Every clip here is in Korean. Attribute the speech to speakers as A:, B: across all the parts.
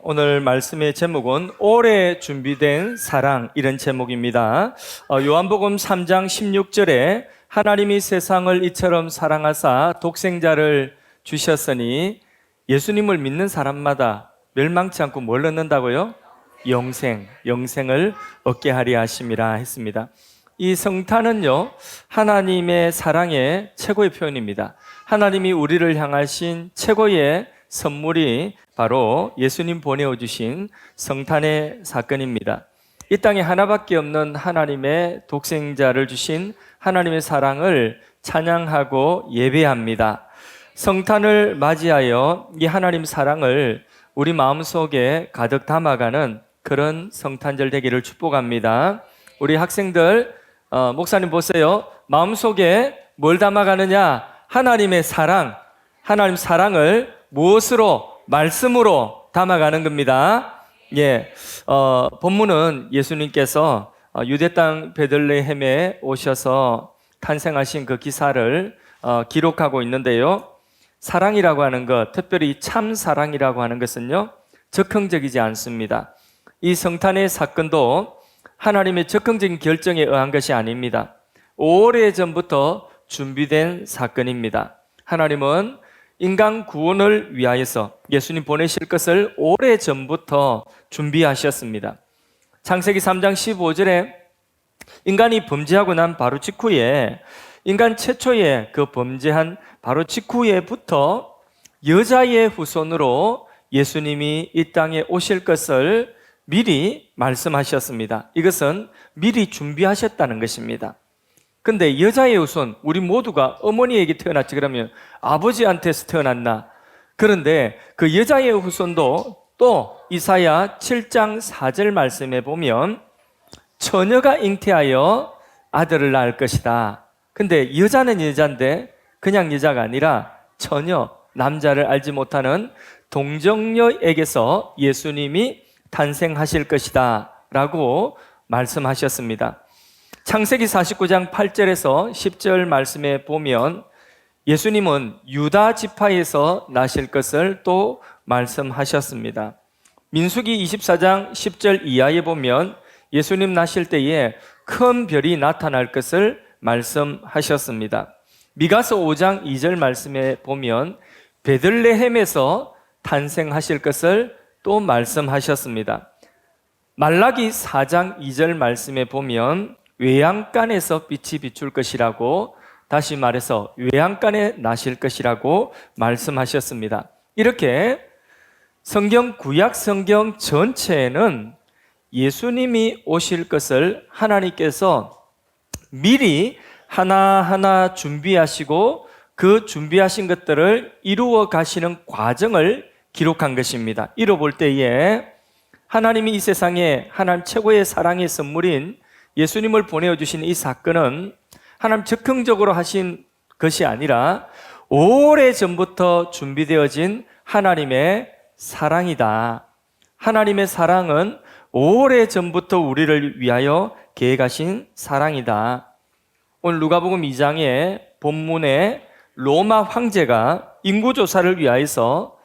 A: 오늘 말씀의 제목은 오래 준비된 사랑, 이런 제목입니다. 요한복음 3장 16절에 하나님이 세상을 이처럼 사랑하사 독생자를 주셨으니 예수님을 믿는 사람마다 멸망치 않고 뭘 얻는다고요? 영생을 얻게 하리 하심이라 했습니다. 이 성탄은요, 하나님의 사랑의 최고의 표현입니다. 하나님이 우리를 향하신 최고의 선물이 바로 예수님 보내주신 성탄의 사건입니다. 이 땅에 하나밖에 없는 하나님의 독생자를 주신 하나님의 사랑을 찬양하고 예배합니다. 성탄을 맞이하여 이 하나님 사랑을 우리 마음속에 가득 담아가는 그런 성탄절 되기를 축복합니다. 우리 학생들, 목사님 보세요. 마음속에 뭘 담아가느냐? 하나님의 사랑, 하나님 사랑을 무엇으로? 말씀으로 담아가는 겁니다. 본문은 예수님께서 유대 땅 베들레헴에 오셔서 탄생하신 그 기사를 기록하고 있는데요. 사랑이라고 하는 것, 특별히 참 사랑이라고 하는 것은요, 적극적이지 않습니다. 이 성탄의 사건도 하나님의 적극적인 결정에 의한 것이 아닙니다. 오래전부터 준비된 사건입니다. 하나님은 인간 구원을 위하여서 예수님 보내실 것을 오래전부터 준비하셨습니다. 창세기 3장 15절에 인간이 범죄하고 난 바로 직후에, 인간 최초의 그 범죄한 바로 직후에부터 여자의 후손으로 예수님이 이 땅에 오실 것을 미리 말씀하셨습니다. 이것은 미리 준비하셨다는 것입니다. 근데 여자의 후손, 우리 모두가 어머니에게 태어났지, 그러면 아버지한테서 태어났나? 그런데 그 여자의 후손도 또 이사야 7장 4절 말씀에 보면 처녀가 잉태하여 아들을 낳을 것이다. 근데 여자는 여자인데 그냥 여자가 아니라 처녀, 남자를 알지 못하는 동정녀에게서 예수님이 탄생하실 것이다 라고 말씀하셨습니다. 창세기 49장 8절에서 10절 말씀에 보면 예수님은 유다 지파에서 나실 것을 또 말씀하셨습니다. 민수기 24장 10절 이하에 보면 예수님 나실 때에 큰 별이 나타날 것을 말씀하셨습니다. 미가서 5장 2절 말씀에 보면 베들레헴에서 탄생하실 것을 또 말씀하셨습니다. 말라기 4장 2절 말씀에 보면 외양간에서 빛이 비출 것이라고, 다시 말해서 외양간에 나실 것이라고 말씀하셨습니다. 이렇게 성경, 구약 성경 전체에는 예수님이 오실 것을 하나님께서 미리 하나하나 준비하시고 그 준비하신 것들을 이루어 가시는 과정을 기록한 것입니다. 이뤄볼 때에 하나님이 이 세상에 하나님 최고의 사랑의 선물인 예수님을 보내주신 이 사건은 하나님 적극적으로 하신 것이 아니라 오래전부터 준비되어진 하나님의 사랑이다. 하나님의 사랑은 오래전부터 우리를 위하여 계획하신 사랑이다. 오늘 누가복음 2장의 본문에 로마 황제가 인구조사를 위하여서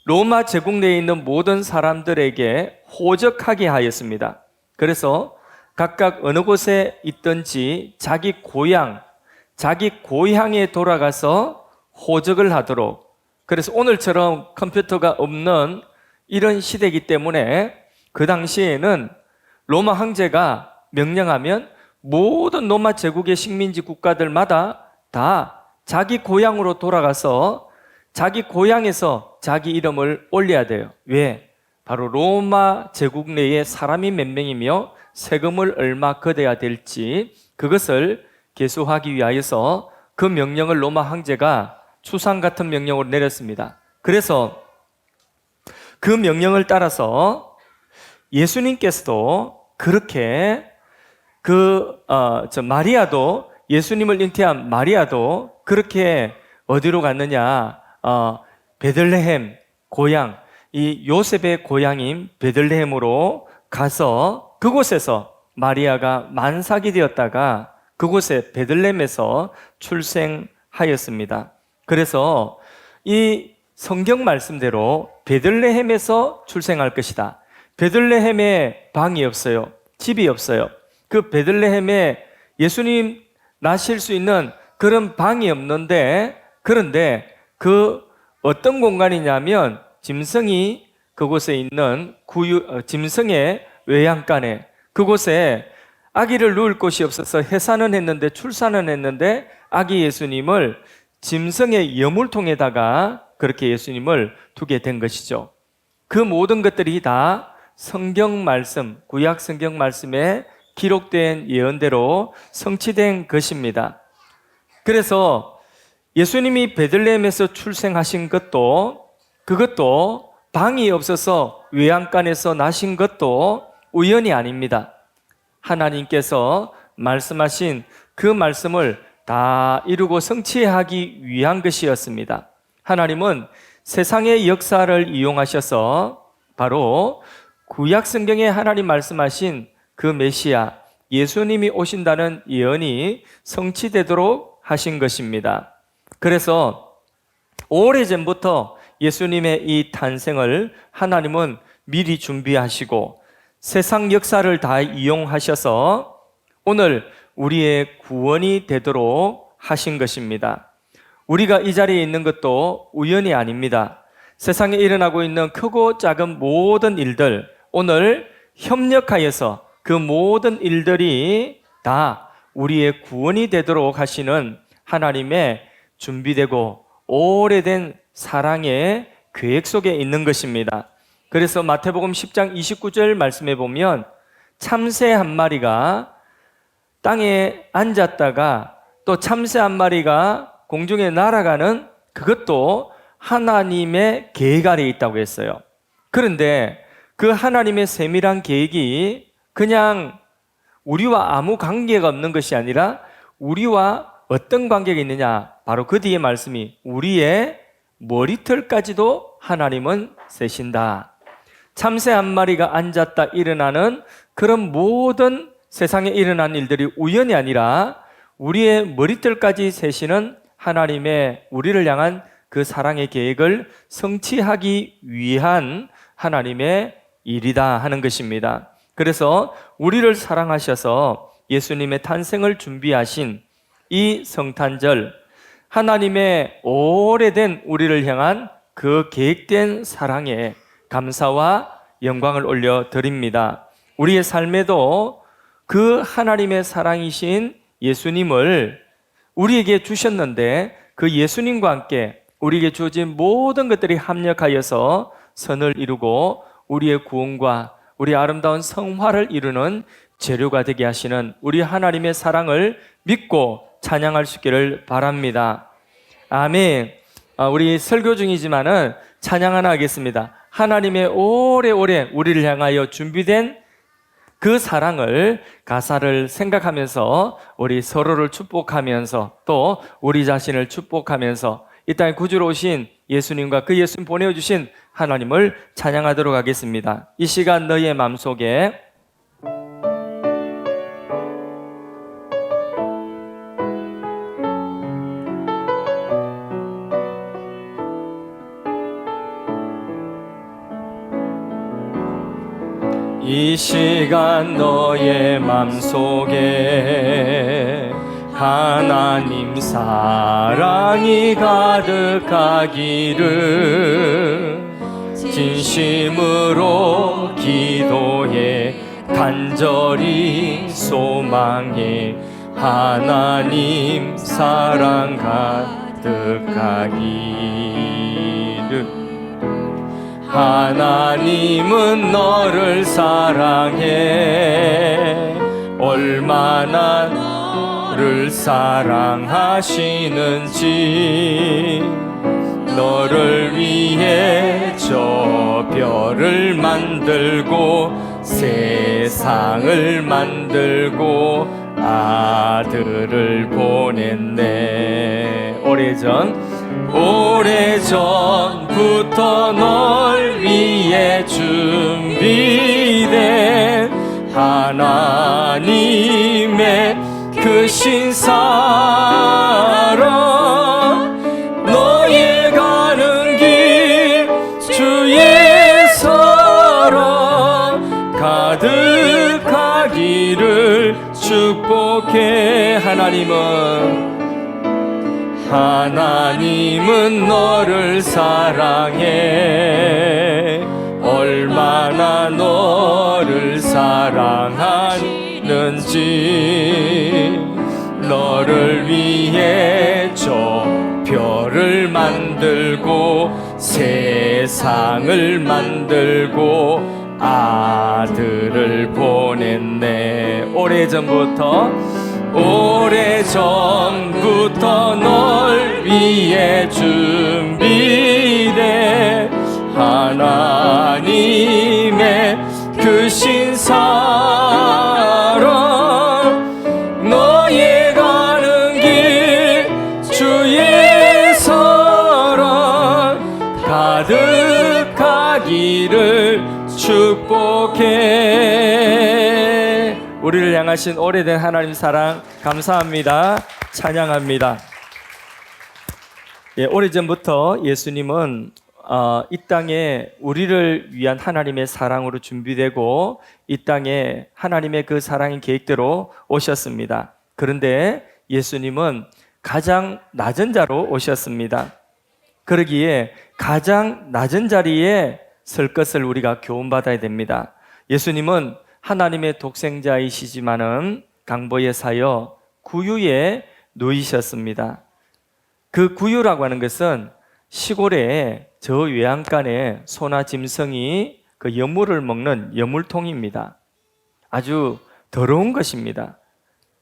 A: 로마 제국 내에 있는 모든 사람들에게 호적하게 하였습니다. 그래서 각각 어느 곳에 있든지 자기 고향에 돌아가서 호적을 하도록. 그래서 오늘처럼 컴퓨터가 없는 이런 시대이기 때문에 그 당시에는 로마 황제가 명령하면 모든 로마 제국의 식민지 국가들마다 다 자기 고향으로 돌아가서 자기 고향에서 자기 이름을 올려야 돼요. 왜? 바로 로마 제국 내에 사람이 몇 명이며 세금을 얼마 걷어야 될지 그것을 계수하기 위하여서 그 명령을 로마 황제가 추상 같은 명령으로 내렸습니다. 그래서 그 명령을 따라서 예수님께서도 그렇게 마리아도, 예수님을 잉태한 마리아도 그렇게 어디로 갔느냐? 베들레헴 고향, 이 요셉의 고향인 베들레헴으로 가서 그곳에서 마리아가 만삭이 되었다가 그곳에 베들레헴에서 출생하였습니다. 그래서 이 성경 말씀대로 베들레헴에서 출생할 것이다. 베들레헴에 방이 없어요. 집이 없어요. 그 베들레헴에 예수님 나실 수 있는 그런 방이 없는데, 그런데 그 어떤 공간이냐면 짐승이 그곳에 있는 짐승의 외양간에, 그곳에 아기를 누울 곳이 없어서 해산은 했는데, 출산은 했는데 아기 예수님을 짐승의 여물통에다가 그렇게 예수님을 두게 된 것이죠. 그 모든 것들이 다 성경 말씀, 구약 성경 말씀에 기록된 예언대로 성취된 것입니다. 그래서 예수님이 베들레헴에서 출생하신 것도, 그것도 방이 없어서 외양간에서 나신 것도 우연이 아닙니다. 하나님께서 말씀하신 그 말씀을 다 이루고 성취하기 위한 것이었습니다. 하나님은 세상의 역사를 이용하셔서 바로 구약 성경에 하나님 말씀하신 그 메시아 예수님이 오신다는 예언이 성취되도록 하신 것입니다. 그래서 오래전부터 예수님의 이 탄생을 하나님은 미리 준비하시고 세상 역사를 다 이용하셔서 오늘 우리의 구원이 되도록 하신 것입니다. 우리가 이 자리에 있는 것도 우연이 아닙니다. 세상에 일어나고 있는 크고 작은 모든 일들, 오늘 협력하여서 그 모든 일들이 다 우리의 구원이 되도록 하시는 하나님의 준비되고 오래된 사랑의 계획 속에 있는 것입니다. 그래서 마태복음 10장 29절 말씀에 보면 참새 한 마리가 땅에 앉았다가 또 참새 한 마리가 공중에 날아가는 그것도 하나님의 계획 아래에 있다고 했어요. 그런데 그 하나님의 세밀한 계획이 그냥 우리와 아무 관계가 없는 것이 아니라 우리와 어떤 관계가 있느냐, 바로 그 뒤에 말씀이 우리의 머리털까지도 하나님은 세신다. 참새 한 마리가 앉았다 일어나는 그런 모든 세상에 일어난 일들이 우연이 아니라 우리의 머리털까지 세시는 하나님의 우리를 향한 그 사랑의 계획을 성취하기 위한 하나님의 일이다 하는 것입니다. 그래서 우리를 사랑하셔서 예수님의 탄생을 준비하신 이 성탄절, 하나님의 오래된 우리를 향한 그 계획된 사랑에 감사와 영광을 올려드립니다. 우리의 삶에도 그 하나님의 사랑이신 예수님을 우리에게 주셨는데 그 예수님과 함께 우리에게 주어진 모든 것들이 합력하여서 선을 이루고 우리의 구원과 우리 아름다운 성화를 이루는 재료가 되게 하시는 우리 하나님의 사랑을 믿고 찬양할 수 있기를 바랍니다. 아멘. 우리 설교 중이지만은 찬양 하나 하겠습니다. 하나님의 오래오래 우리를 향하여 준비된 그 사랑을 가사를 생각하면서 우리 서로를 축복하면서 또 우리 자신을 축복하면서 이 땅에 구주로 오신 예수님과 그 예수님 보내주신 하나님을 찬양하도록 하겠습니다. 이 시간 너희의 마음속에 이 시간 너의 맘속에 하나님 사랑이 가득하기를 진심으로 기도해 간절히 소망해 하나님 사랑 가득하기를. 하나님은 너를 사랑해 얼마나 너를 사랑하시는지 너를 위해 저 별을 만들고 세상을 만들고 아들을 보냈네. 오래전부터 널 위해 준비된 하나님의 크신 사랑 너의 가는 길 축복해. 하나님은 너를 사랑해. 얼마나 너를 사랑하는지. 너를 위해 저 별을 만들고 세상을 만들고 아들을 보냈네. 오래전부터 널 위해 준비돼. 하나님의 그 신사랑 너의 가는 길 주의 사랑 가득하기를 축복해. 우리를 향하신 오래된 하나님 사랑 감사합니다. 찬양합니다. 오래전부터 예수님은 이 땅에 우리를 위한 하나님의 사랑으로 준비되고 이 땅에 하나님의 그 사랑의 계획대로 오셨습니다. 그런데 예수님은 가장 낮은 자로 오셨습니다. 그러기에 가장 낮은 자리에 설 것을 우리가 교훈받아야 됩니다. 예수님은 하나님의 독생자이시지만은 강보에 사여 구유에 누이셨습니다. 그 구유라고 하는 것은 시골에 저 외양간에 소나 짐승이 그 여물을 먹는 여물통입니다. 아주 더러운 것입니다.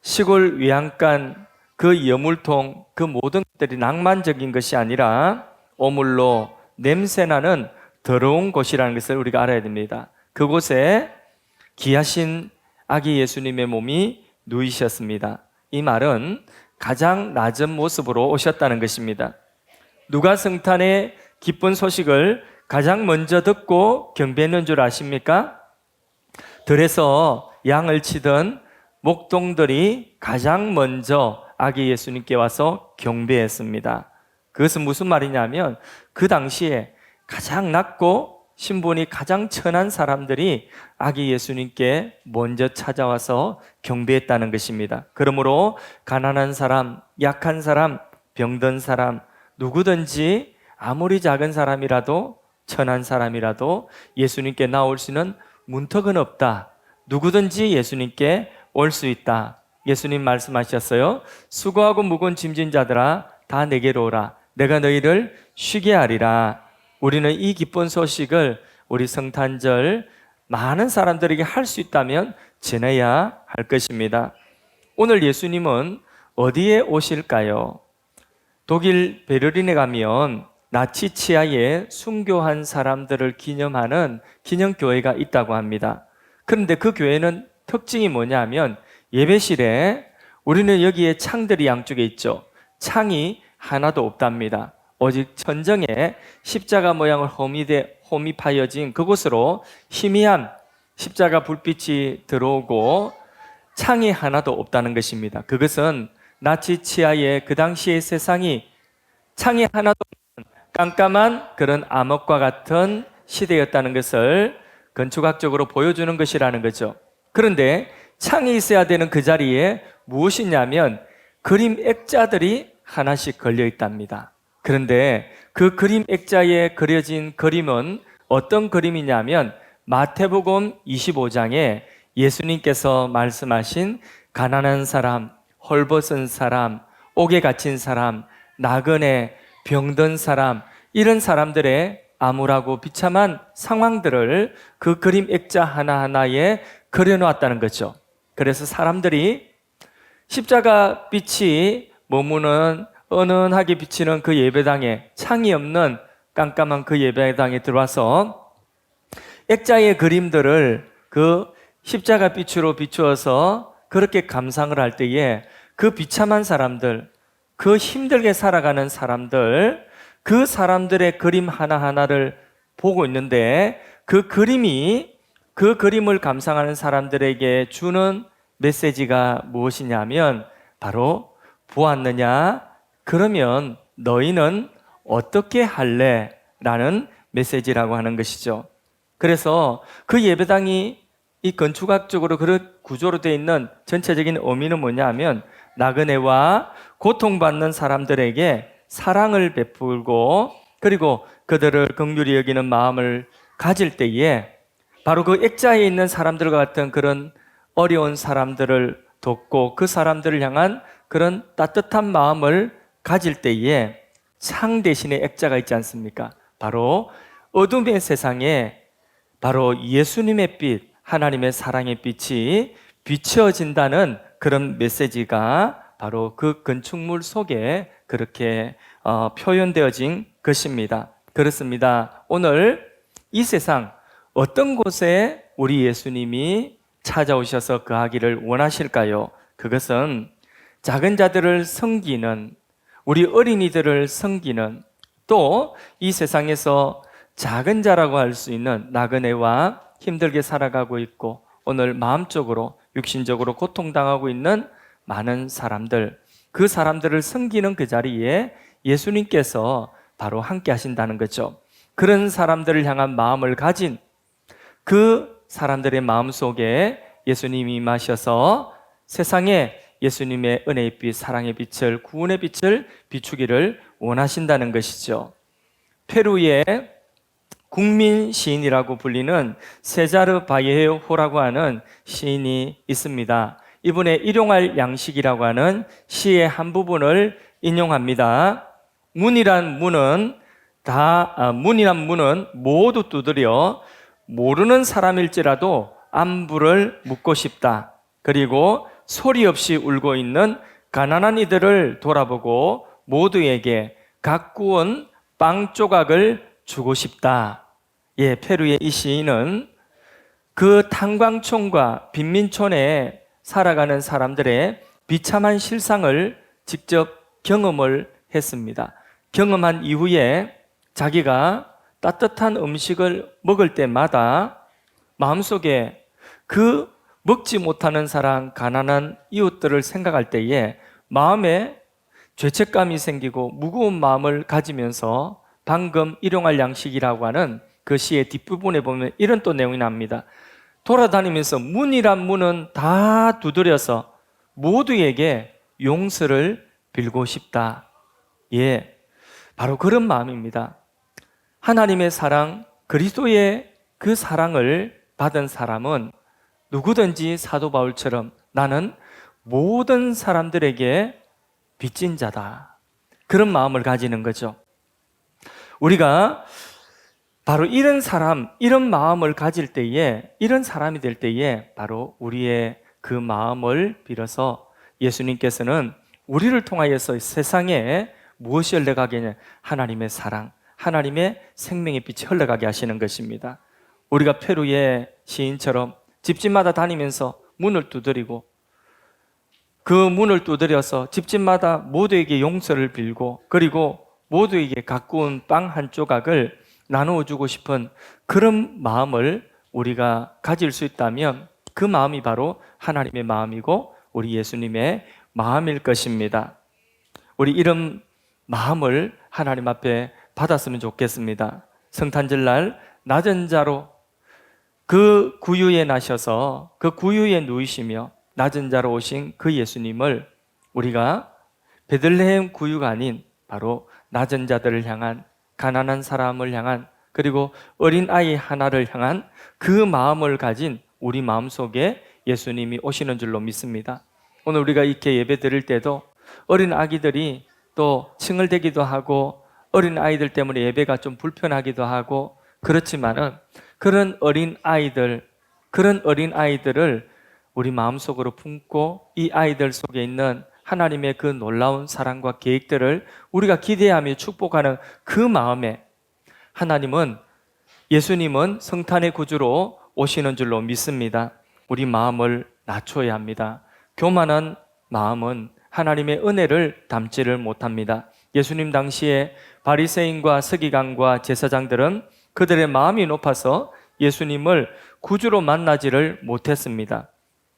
A: 시골 외양간 그 여물통, 그 모든 것들이 낭만적인 것이 아니라 오물로 냄새나는 더러운 곳이라는 것을 우리가 알아야 됩니다. 그곳에 귀하신 아기 예수님의 몸이 누이셨습니다. 이 말은 가장 낮은 모습으로 오셨다는 것입니다. 누가 성탄의 기쁜 소식을 가장 먼저 듣고 경배했는 줄 아십니까? 들에서 양을 치던 목동들이 가장 먼저 아기 예수님께 와서 경배했습니다. 그것은 무슨 말이냐면 그 당시에 가장 낮고 신분이 가장 천한 사람들이 아기 예수님께 먼저 찾아와서 경배했다는 것입니다. 그러므로 가난한 사람, 약한 사람, 병든 사람, 누구든지 아무리 작은 사람이라도 천한 사람이라도 예수님께 나올 수 있는 문턱은 없다. 누구든지 예수님께 올 수 있다. 예수님 말씀하셨어요. 수고하고 무거운 짐진 자들아 다 내게로 오라. 내가 너희를 쉬게 하리라. 우리는 이 기쁜 소식을 우리 성탄절 많은 사람들에게 할 수 있다면 전해야 할 것입니다. 오늘 예수님은 어디에 오실까요? 독일 베를린에 가면 나치 치하에 순교한 사람들을 기념하는 기념교회가 있다고 합니다. 그런데 그 교회는 특징이 뭐냐면 예배실에 우리는 여기에 창들이 양쪽에 있죠. 창이 하나도 없답니다. 오직 천정에 십자가 모양을 홈입하여진 그곳으로 희미한 십자가 불빛이 들어오고 창이 하나도 없다는 것입니다. 그것은 나치 치하의 그 당시의 세상이 창이 하나도 없는 깜깜한 그런 암흑과 같은 시대였다는 것을 건축학적으로 보여주는 것이라는 거죠. 그런데 창이 있어야 되는 그 자리에 무엇이냐면 그림 액자들이 하나씩 걸려 있답니다. 그런데 그 그림 액자에 그려진 그림은 어떤 그림이냐면 마태복음 25장에 예수님께서 말씀하신 가난한 사람, 헐벗은 사람, 옥에 갇힌 사람, 나그네, 병든 사람, 이런 사람들의 암울하고 비참한 상황들을 그 그림 액자 하나하나에 그려놓았다는 거죠. 그래서 사람들이 십자가 빛이 머무는 은은하게 비치는 그 예배당에, 창이 없는 깜깜한 그 예배당에 들어와서 액자의 그림들을 그 십자가 빛으로 비추어서 그렇게 감상을 할 때에 그 비참한 사람들, 그 힘들게 살아가는 사람들, 그 사람들의 그림 하나하나를 보고 있는데 그 그림을 감상하는 사람들에게 주는 메시지가 무엇이냐면 바로 보았느냐? 그러면 너희는 어떻게 할래? 라는 메시지라고 하는 것이죠. 그래서 그 예배당이 이 건축학적으로 그런 구조로 되어 있는 전체적인 의미는 뭐냐 하면 나그네와 고통받는 사람들에게 사랑을 베풀고 그리고 그들을 긍휼히 여기는 마음을 가질 때에 바로 그 액자에 있는 사람들과 같은 그런 어려운 사람들을 돕고 그 사람들을 향한 그런 따뜻한 마음을 가질 때에 창 대신에 액자가 있지 않습니까? 바로 어둠의 세상에 바로 예수님의 빛, 하나님의 사랑의 빛이 비춰진다는 그런 메시지가 바로 그 건축물 속에 그렇게 표현되어진 것입니다. 그렇습니다. 오늘 이 세상 어떤 곳에 우리 예수님이 찾아오셔서 거하기를 원하실까요? 그것은 작은 자들을 섬기는, 우리 어린이들을 섬기는, 또 이 세상에서 작은 자라고 할 수 있는 나그네와 힘들게 살아가고 있고 오늘 마음적으로 육신적으로 고통당하고 있는 많은 사람들, 그 사람들을 섬기는 그 자리에 예수님께서 바로 함께 하신다는 거죠. 그런 사람들을 향한 마음을 가진 그 사람들의 마음 속에 예수님이 임하셔서 세상에 예수님의 은혜의 빛, 사랑의 빛을, 구원의 빛을 비추기를 원하신다는 것이죠. 페루의 국민 시인이라고 불리는 세자르 바예호라고 하는 시인이 있습니다. 이분의 일용할 양식이라고 하는 시의 한 부분을 인용합니다. 문이란 문은 모두 두드려 모르는 사람일지라도 안부를 묻고 싶다. 그리고 소리 없이 울고 있는 가난한 이들을 돌아보고 모두에게 각 구운 빵 조각을 주고 싶다. 예, 페루의 이 시인은 그 탄광촌과 빈민촌에 살아가는 사람들의 비참한 실상을 직접 경험을 했습니다. 경험한 이후에 자기가 따뜻한 음식을 먹을 때마다 마음속에 그 먹지 못하는 사람, 가난한 이웃들을 생각할 때에 마음에 죄책감이 생기고 무거운 마음을 가지면서 방금 일용할 양식이라고 하는 그 시의 뒷부분에 보면 이런 또 내용이 납니다. 돌아다니면서 문이란 문은 다 두드려서 모두에게 용서를 빌고 싶다. 예, 바로 그런 마음입니다. 하나님의 사랑, 그리스도의 그 사랑을 받은 사람은 누구든지 사도 바울처럼 나는 모든 사람들에게 빚진 자다. 그런 마음을 가지는 거죠. 우리가 바로 이런 사람, 이런 마음을 가질 때에, 이런 사람이 될 때에 바로 우리의 그 마음을 빌어서 예수님께서는 우리를 통하여서 세상에 무엇이 흘러가게 하냐? 하나님의 사랑, 하나님의 생명의 빛이 흘러가게 하시는 것입니다. 우리가 페루의 시인처럼 집집마다 다니면서 문을 두드리고 그 문을 두드려서 집집마다 모두에게 용서를 빌고 그리고 모두에게 가꾸운 빵 한 조각을 나누어 주고 싶은 그런 마음을 우리가 가질 수 있다면 그 마음이 바로 하나님의 마음이고 우리 예수님의 마음일 것입니다. 우리 이런 마음을 하나님 앞에 받았으면 좋겠습니다. 성탄절날 낮은 자로 그 구유에 나셔서 그 구유에 누이시며 낮은 자로 오신 그 예수님을 우리가 베들레헴 구유가 아닌 바로 낮은 자들을 향한, 가난한 사람을 향한, 그리고 어린아이 하나를 향한 그 마음을 가진 우리 마음속에 예수님이 오시는 줄로 믿습니다. 오늘 우리가 이렇게 예배 드릴 때도 어린 아기들이 또 칭얼대기도 하고 어린 아이들 때문에 예배가 좀 불편하기도 하고 그렇지만은 그런 어린 아이들을 우리 마음속으로 품고 이 아이들 속에 있는 하나님의 그 놀라운 사랑과 계획들을 우리가 기대하며 축복하는 그 마음에 예수님은 성탄의 구주로 오시는 줄로 믿습니다. 우리 마음을 낮춰야 합니다. 교만한 마음은 하나님의 은혜를 담지를 못합니다. 예수님 당시에 바리새인과 서기관과 제사장들은 그들의 마음이 높아서 예수님을 구주로 만나지를 못했습니다.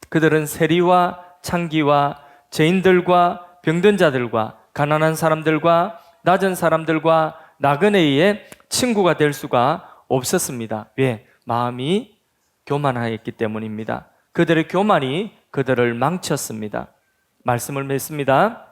A: 그들은 세리와 창기와 죄인들과 병든 자들과 가난한 사람들과 낮은 사람들과 나그네의 친구가 될 수가 없었습니다. 왜? 마음이 교만하였기 때문입니다. 그들의 교만이 그들을 망쳤습니다. 말씀을 맺습니다.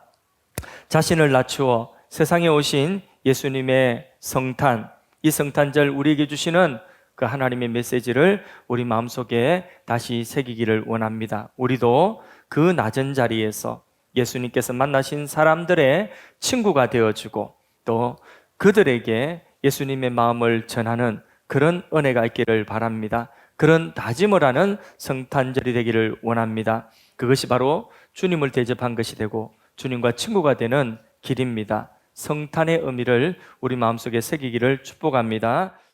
A: 자신을 낮추어 세상에 오신 예수님의 성탄, 이 성탄절 우리에게 주시는 그 하나님의 메시지를 우리 마음속에 다시 새기기를 원합니다. 우리도 그 낮은 자리에서 예수님께서 만나신 사람들의 친구가 되어주고 또 그들에게 예수님의 마음을 전하는 그런 은혜가 있기를 바랍니다. 그런 다짐을 하는 성탄절이 되기를 원합니다. 그것이 바로 주님을 대접한 것이 되고 주님과 친구가 되는 길입니다. 성탄의 의미를 우리 마음속에 새기기를 축복합니다.